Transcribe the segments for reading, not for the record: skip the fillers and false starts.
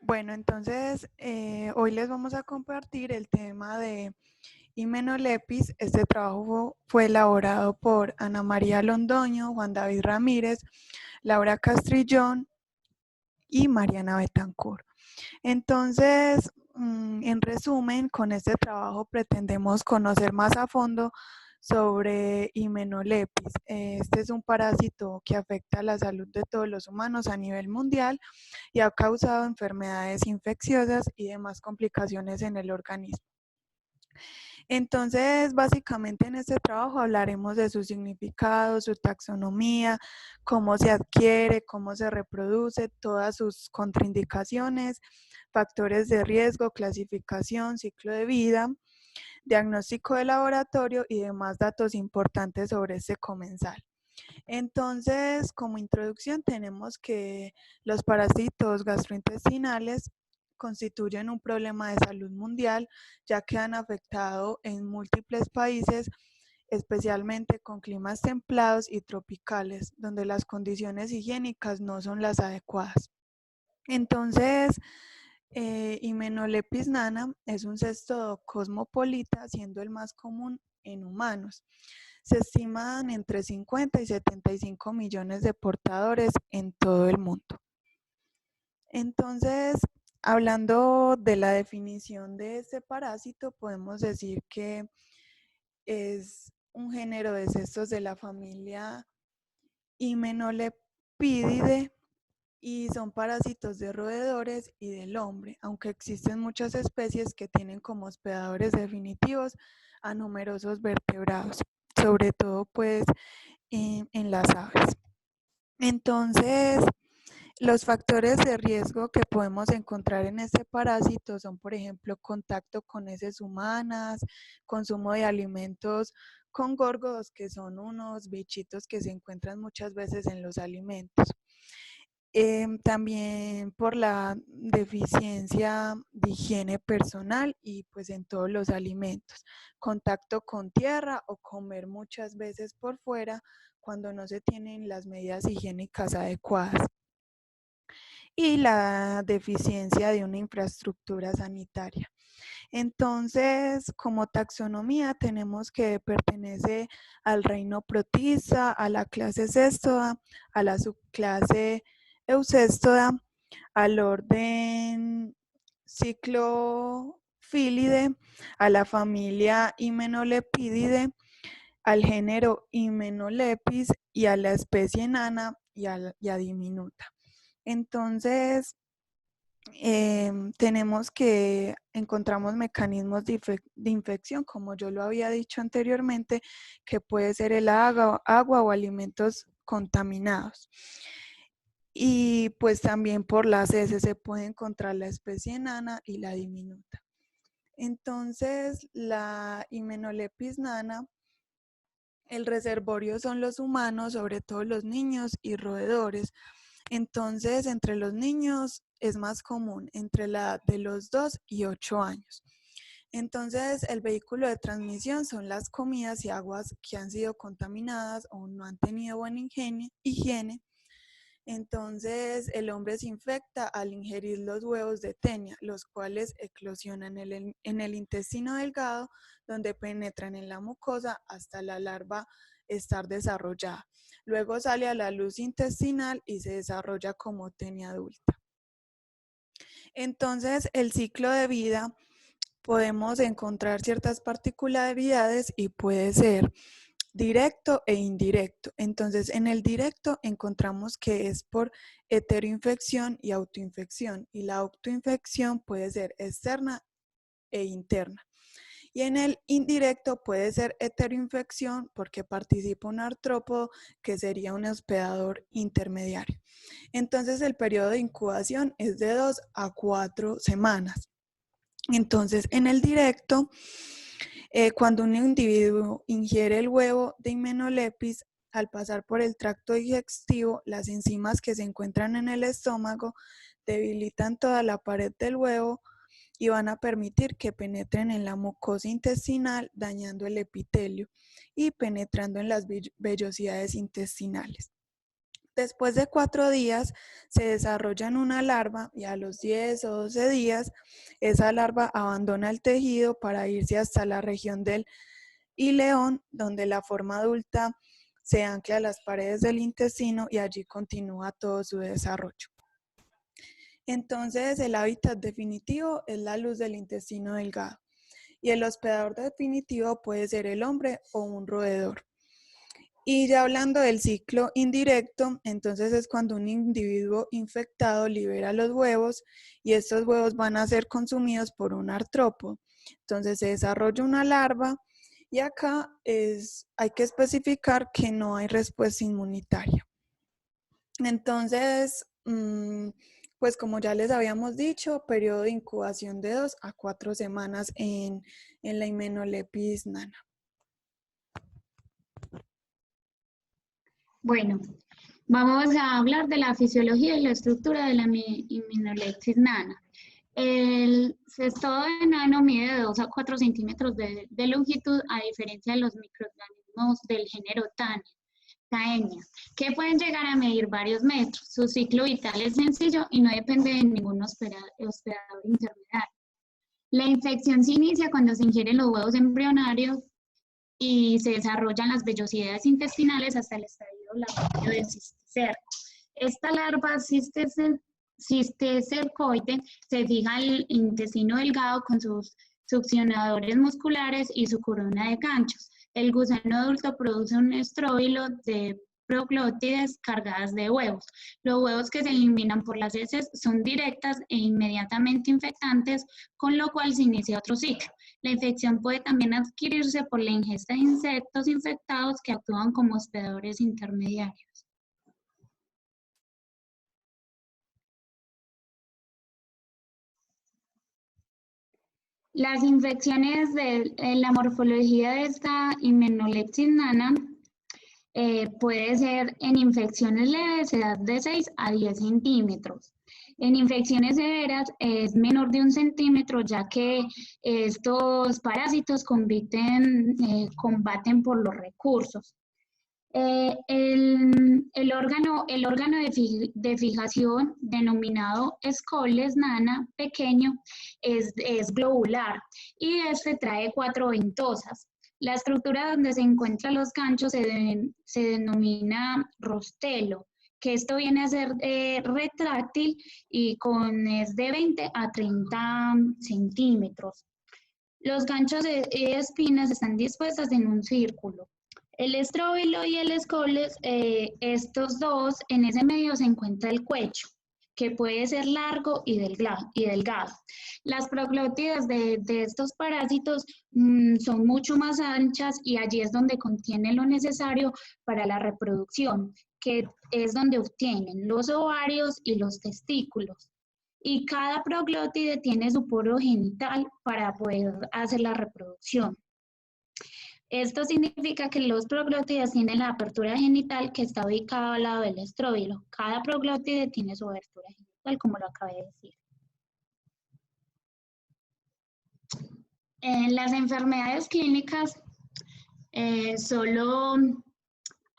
Bueno, entonces hoy les vamos a compartir el tema de Himenolepis. Este trabajo fue elaborado por Ana María Londoño, Juan David Ramírez, Laura Castrillón y Mariana Betancourt. Entonces, en resumen, con este trabajo pretendemos conocer más a fondo sobre Himenolepis. Este es un parásito que afecta a la salud de todos los humanos a nivel mundial y ha causado enfermedades infecciosas y demás complicaciones en el organismo. Entonces, básicamente en este trabajo hablaremos de su significado, su taxonomía, cómo se adquiere, cómo se reproduce, todas sus contraindicaciones, factores de riesgo, clasificación, ciclo de vida, diagnóstico de laboratorio y demás datos importantes sobre este comensal. Entonces, como introducción, tenemos que los parásitos gastrointestinales constituyen un problema de salud mundial, ya que han afectado en múltiples países, especialmente con climas templados y tropicales, donde las condiciones higiénicas no son las adecuadas. Entonces, Hymenolepis nana es un cesto cosmopolita, siendo el más común en humanos. Se estiman entre 50 y 75 millones de portadores en todo el mundo. Entonces, hablando de la definición de este parásito, podemos decir que es un género de cestos de la familia Hymenolepididae y son parásitos de roedores y del hombre, aunque existen muchas especies que tienen como hospedadores definitivos a numerosos vertebrados, sobre todo pues en las aves. Entonces, los factores de riesgo que podemos encontrar en este parásito son, por ejemplo, contacto con heces humanas, consumo de alimentos con górgodos, que son unos bichitos que se encuentran muchas veces en los alimentos. También por la deficiencia de higiene personal y pues en todos los alimentos, contacto con tierra o comer muchas veces por fuera cuando no se tienen las medidas higiénicas adecuadas y la deficiencia de una infraestructura sanitaria. Entonces, como taxonomía tenemos que pertenece al reino Protista, a la clase Cestoda, a la subclase Eucestoda, al orden Cyclophilidae, a la familia Hymenolepididae, al género Hymenolepis y a la especie enana y a diminuta. Entonces, tenemos que encontramos mecanismos de infección, como yo lo había dicho anteriormente, que puede ser el agua o alimentos contaminados. Y pues también por las heces se puede encontrar la especie enana y la diminuta. Entonces, la Hymenolepis nana, el reservorio son los humanos, sobre todo los niños y roedores. Entonces, entre los niños es más común, entre la edad de los 2 y 8 años. Entonces, el vehículo de transmisión son las comidas y aguas que han sido contaminadas o no han tenido buena higiene. Entonces, el hombre se infecta al ingerir los huevos de tenia, los cuales eclosionan en el intestino delgado, donde penetran en la mucosa hasta la larva estar desarrollada. Luego sale a la luz intestinal y se desarrolla como tenia adulta. Entonces, el ciclo de vida podemos encontrar ciertas particularidades y puede ser directo e indirecto. Entonces, en el directo encontramos que es por heteroinfección y autoinfección, y la autoinfección puede ser externa e interna. Y en el indirecto puede ser heteroinfección porque participa un artrópodo que sería un hospedador intermediario. Entonces, el periodo de incubación es de 2 a 4 semanas. Entonces, en el directo, cuando un individuo ingiere el huevo de Hymenolepis, al pasar por el tracto digestivo, las enzimas que se encuentran en el estómago debilitan toda la pared del huevo y van a permitir que penetren en la mucosa intestinal, dañando el epitelio y penetrando en las vellosidades intestinales. Después de 4 días se desarrolla en una larva y a los 10 o 12 días esa larva abandona el tejido para irse hasta la región del ileón, donde la forma adulta se ancla a las paredes del intestino y allí continúa todo su desarrollo. Entonces el hábitat definitivo es la luz del intestino delgado y el hospedador definitivo puede ser el hombre o un roedor. Y ya hablando del ciclo indirecto, entonces es cuando un individuo infectado libera los huevos y estos huevos van a ser consumidos por un artrópodo. Entonces se desarrolla una larva y acá hay que especificar que no hay respuesta inmunitaria. Entonces, pues como ya les habíamos dicho, periodo de incubación de 2 a 4 semanas en la Hymenopletis nana. Bueno, vamos a hablar de la fisiología y la estructura de la Hymenopletis nana. El cestodo de nano mide de 2 a 4 centímetros de longitud, a diferencia de los microorganismos del género Taenia, que pueden llegar a medir varios metros. Su ciclo vital es sencillo y no depende de ningún hospedador intermediario. La infección se inicia cuando se ingieren los huevos embrionarios y se desarrollan las vellosidades intestinales hasta el estadio larvario de cisticerco. Esta larva cisticercoide se fija al intestino delgado con sus succionadores musculares y su corona de ganchos. El gusano adulto produce un estróbilo de proglótides cargadas de huevos. Los huevos que se eliminan por las heces son directas e inmediatamente infectantes, con lo cual se inicia otro ciclo. La infección puede también adquirirse por la ingesta de insectos infectados que actúan como hospedadores intermediarios. Las infecciones de la morfología de esta Hymenopletis nana puede ser en infecciones leves, edad de 6 a 10 centímetros. En infecciones severas es menor de 1 centímetro, ya que estos parásitos combaten por los recursos. El órgano de fijación, denominado Scoles nana pequeño, es globular y este trae 4 ventosas. La estructura donde se encuentran los ganchos se denomina rostelo, que esto viene a ser retráctil y es de 20 a 30 centímetros. Los ganchos de espinas están dispuestas en un círculo. El estróbilo y el Scoles, estos dos, en ese medio se encuentra el cuello, que puede ser largo y delgado. Las proglótidas de estos parásitos son mucho más anchas y allí es donde contienen lo necesario para la reproducción, que es donde obtienen los ovarios y los testículos. Y cada proglótide tiene su poro genital para poder hacer la reproducción. Esto significa que los proglótides tienen la apertura genital que está ubicada al lado del estróbilo. Cada proglótide tiene su abertura genital, como lo acabé de decir. En las enfermedades clínicas, solo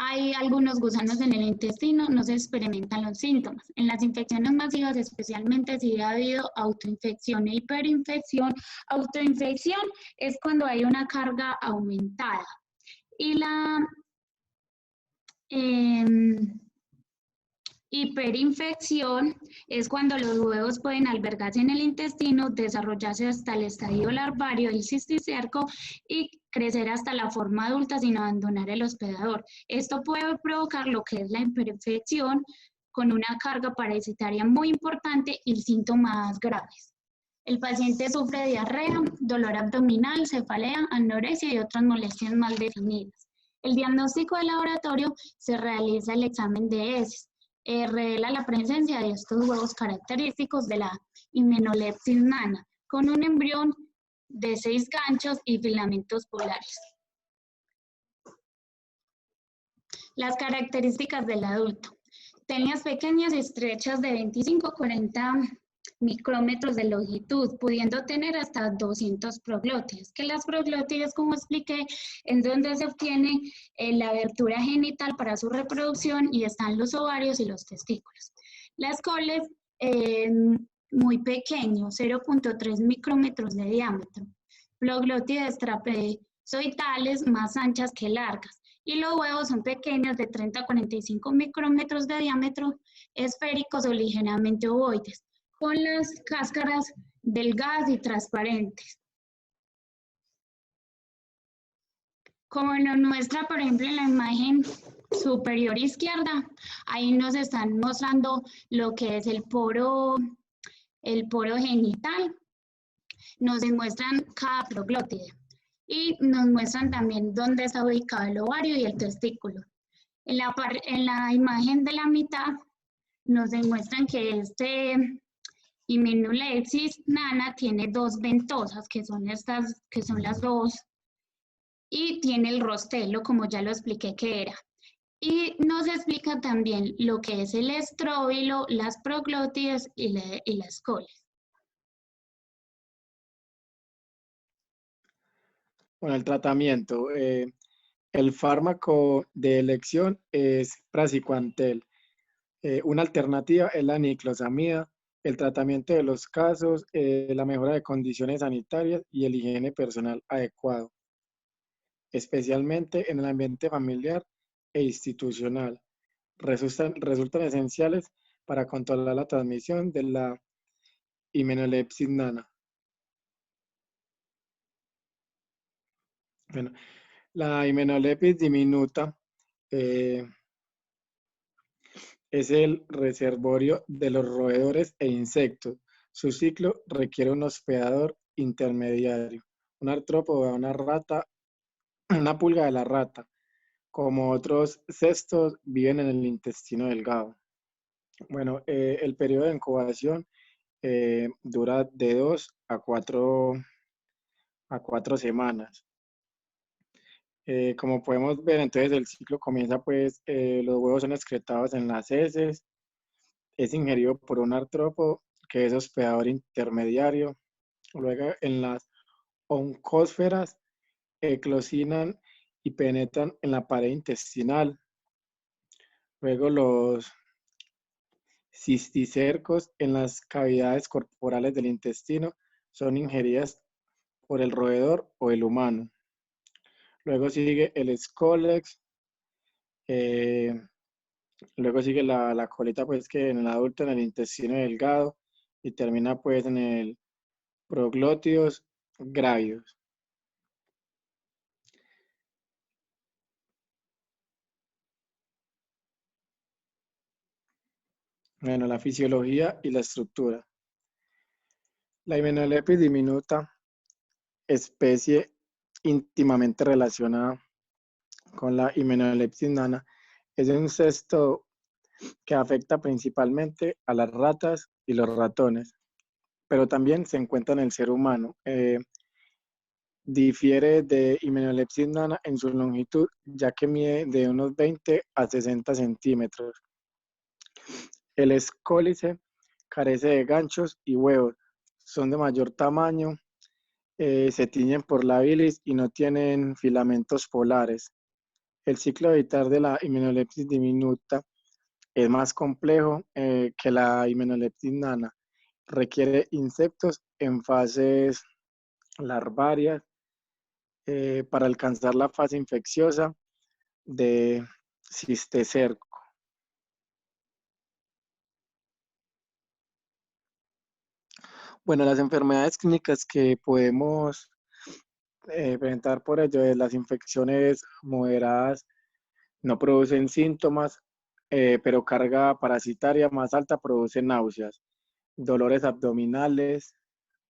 hay algunos gusanos en el intestino, no se experimentan los síntomas. En las infecciones masivas, especialmente si ha habido autoinfección e hiperinfección. Autoinfección es cuando hay una carga aumentada. Y la hiperinfección es cuando los huevos pueden albergarse en el intestino, desarrollarse hasta el estadio larvario del cisticerco y crecer hasta la forma adulta sin abandonar el hospedador. Esto puede provocar lo que es la hiperinfección con una carga parasitaria muy importante y síntomas graves. El paciente sufre diarrea, dolor abdominal, cefalea, anorexia y otras molestias mal definidas. El diagnóstico de laboratorio se realiza el examen de heces. Revela la presencia de estos huevos característicos de la Hymenopletis nana, con un embrión de 6 ganchos y filamentos polares. Las características del adulto. Tenias pequeñas y estrechas de 25 a 40 micrómetros de longitud, pudiendo tener hasta 200 proglótides, que las proglótides, como expliqué, es donde se obtiene la abertura genital para su reproducción y están los ovarios y los testículos. Las coles, muy pequeño, 0.3 micrómetros de diámetro. Proglótides trapezoidales más anchas que largas. Y los huevos son pequeños, de 30 a 45 micrómetros de diámetro, esféricos o ligeramente ovoides, con las cáscaras delgadas y transparentes. Como nos muestra, por ejemplo, en la imagen superior izquierda, ahí nos están mostrando lo que es el poro genital. Nos demuestran cada proglótide y nos muestran también dónde está ubicado el ovario y el testículo. En la imagen de la mitad nos demuestran que este Hymenoplepsis nana tiene dos ventosas, que son las dos, y tiene el rostelo, como ya lo expliqué que era. Y nos explica también lo que es el estróbilo, las proglótides y las coles. Bueno, el tratamiento. El fármaco de elección es praziquantel. Una alternativa es la niclosamida. El tratamiento de los casos, la mejora de condiciones sanitarias y el higiene personal adecuado, especialmente en el ambiente familiar e institucional. Resultan esenciales para controlar la transmisión de la Hymenoplepsis nana. Bueno, la Hymenoplepsis diminuta es el reservorio de los roedores e insectos. Su ciclo requiere un hospedador intermediario, un artrópodo, una rata, una pulga de la rata. Como otros cestos, viven en el intestino delgado. Bueno, el periodo de incubación dura de 2 a 4 semanas. Como podemos ver, entonces el ciclo comienza, pues los huevos son excretados en las heces, es ingerido por un artrópodo que es hospedador intermediario. Luego en las oncósferas eclosionan y penetran en la pared intestinal. Luego los cisticercos en las cavidades corporales del intestino son ingeridas por el roedor o el humano. Luego sigue el escólex, luego sigue la colita, pues que en el adulto en el intestino delgado y termina pues en el proglótidos grávidos. Bueno, la fisiología y la estructura. La Hymenoplepis diminuta, especie íntimamente relacionada con la Hymenoplepsis nana, es un cesto que afecta principalmente a las ratas y los ratones, pero también se encuentra en el ser humano. Difiere de Hymenoplepsis nana en su longitud, ya que mide de unos 20 a 60 centímetros. El escólice carece de ganchos y huevos, son de mayor tamaño, se tiñen por la bilis y no tienen filamentos polares. El ciclo vital de la Hymenoplepsis diminuta es más complejo que la Hymenoplepsis nana. Requiere insectos en fases larvarias para alcanzar la fase infecciosa de cisticerco. Bueno, las enfermedades clínicas que podemos presentar por ello es las infecciones moderadas no producen síntomas, pero carga parasitaria más alta produce náuseas, dolores abdominales,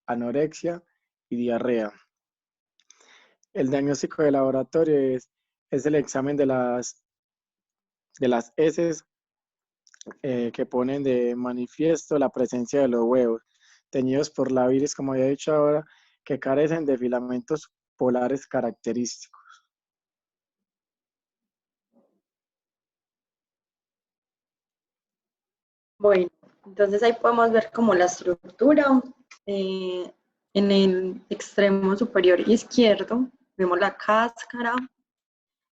anorexia y diarrea. El diagnóstico de laboratorio es el examen de las heces que ponen de manifiesto la presencia de los huevos, teñidos por la bilis, como había dicho ahora, que carecen de filamentos polares característicos. Bueno, Entonces ahí podemos ver como la estructura. En el extremo superior izquierdo vemos la cáscara,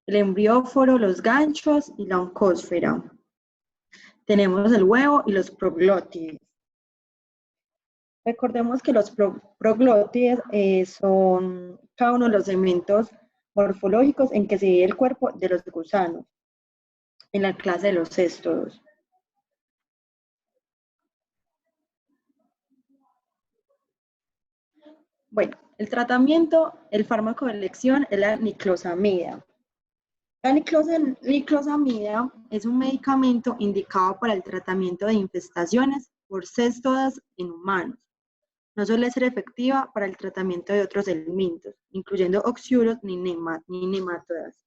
el embrióforo, los ganchos y la oncósfera. Tenemos el huevo y los proglótides. Recordemos que los proglótides son cada uno de los elementos morfológicos en que se divide el cuerpo de los gusanos, en la clase de los céstodos. Bueno, el tratamiento, el fármaco de elección es la niclosamida. La niclosamida es un medicamento indicado para el tratamiento de infestaciones por céstodas en humanos. No suele ser efectiva para el tratamiento de otros elementos, incluyendo oxiuros ni nematodas.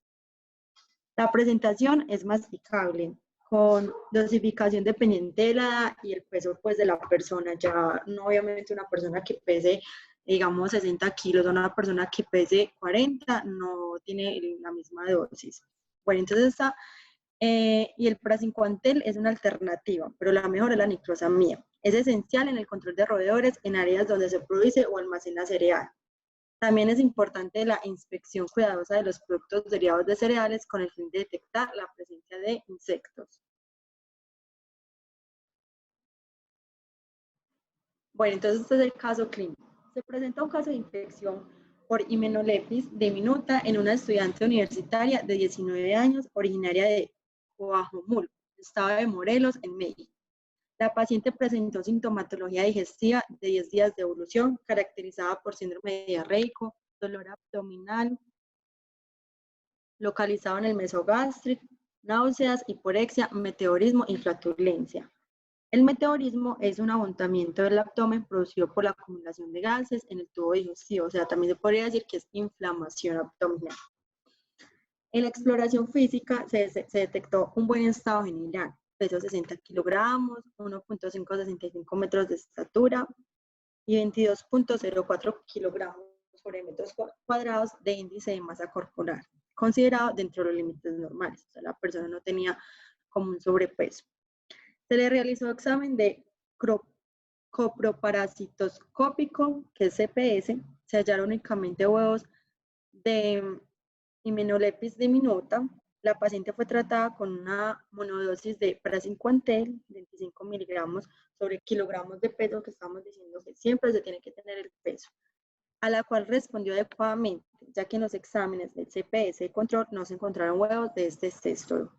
La presentación es masticable, con dosificación dependiente de la edad y el peso pues, de la persona. Ya no obviamente una persona que pese, digamos, 60 kilos o una persona que pese 40 no tiene la misma dosis. Bueno, entonces y el praziquantel es una alternativa, pero la mejor es la niclosamida. Es esencial en el control de roedores en áreas donde se produce o almacena cereal. También es importante la inspección cuidadosa de los productos derivados de cereales con el fin de detectar la presencia de insectos. Bueno, entonces este es el caso clínico. Se presenta un caso de infección por Hymenopletis diminuta en una estudiante universitaria de 19 años, originaria de Coajomulco, estado de Morelos, en México. La paciente presentó sintomatología digestiva de 10 días de evolución, caracterizada por síndrome diarreico, dolor abdominal localizado en el mesogástrico, náuseas, hiporexia, meteorismo y flatulencia. El meteorismo es un abontamiento del abdomen producido por la acumulación de gases en el tubo digestivo, o sea, también se podría decir que es inflamación abdominal. En la exploración física se detectó un buen estado general, peso 60 kilogramos, 1.565 metros de estatura y 22.04 kilogramos sobre metros cuadrados de índice de masa corporal, considerado dentro de los límites normales, o sea, la persona no tenía como un sobrepeso. Se le realizó examen de coproparasitoscópico, que es CPS, se hallaron únicamente huevos de Hymenopletis diminuta. La paciente fue tratada con una monodosis de praziquantel, 25 miligramos sobre kilogramos de peso, que estamos diciendo que siempre se tiene que tener el peso, a la cual respondió adecuadamente, ya que en los exámenes del CPS de control no se encontraron huevos de este céstodo.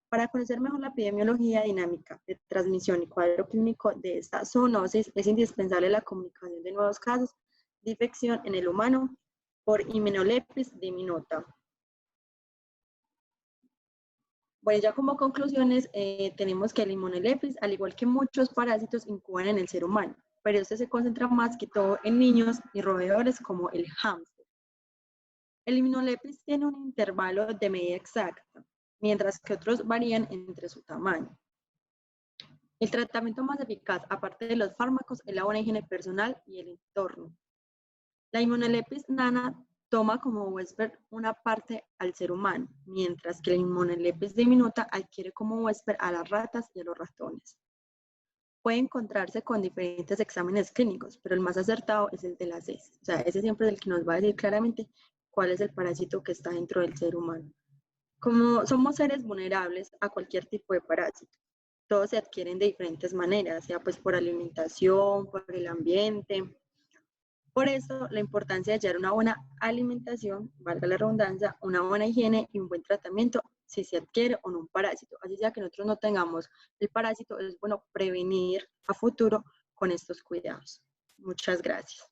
Para conocer mejor la epidemiología dinámica de transmisión y cuadro clínico de esta zoonosis, es indispensable la comunicación de nuevos casos de infección en el humano por Hymenopletis diminuta. Bueno, ya como conclusiones, tenemos que el Hymenopletis, al igual que muchos parásitos, incuban en el ser humano, pero este se concentra más que todo en niños y roedores como el hámster. El Hymenopletis tiene un intervalo de medida exacta, mientras que otros varían entre su tamaño. El tratamiento más eficaz, aparte de los fármacos, es la buena higiene personal y el entorno. La Hymenopletis nana toma como huésped una parte al ser humano, mientras que la Hymenopletis diminuta adquiere como huésped a las ratas y a los ratones. Puede encontrarse con diferentes exámenes clínicos, pero el más acertado es el de las heces. O sea, ese siempre es el que nos va a decir claramente cuál es el parásito que está dentro del ser humano. Como somos seres vulnerables a cualquier tipo de parásito, todos se adquieren de diferentes maneras, sea pues por alimentación, por el ambiente. Por eso, la importancia de hallar una buena alimentación, valga la redundancia, una buena higiene y un buen tratamiento si se adquiere o no un parásito. Así sea que nosotros no tengamos el parásito, es bueno prevenir a futuro con estos cuidados. Muchas gracias.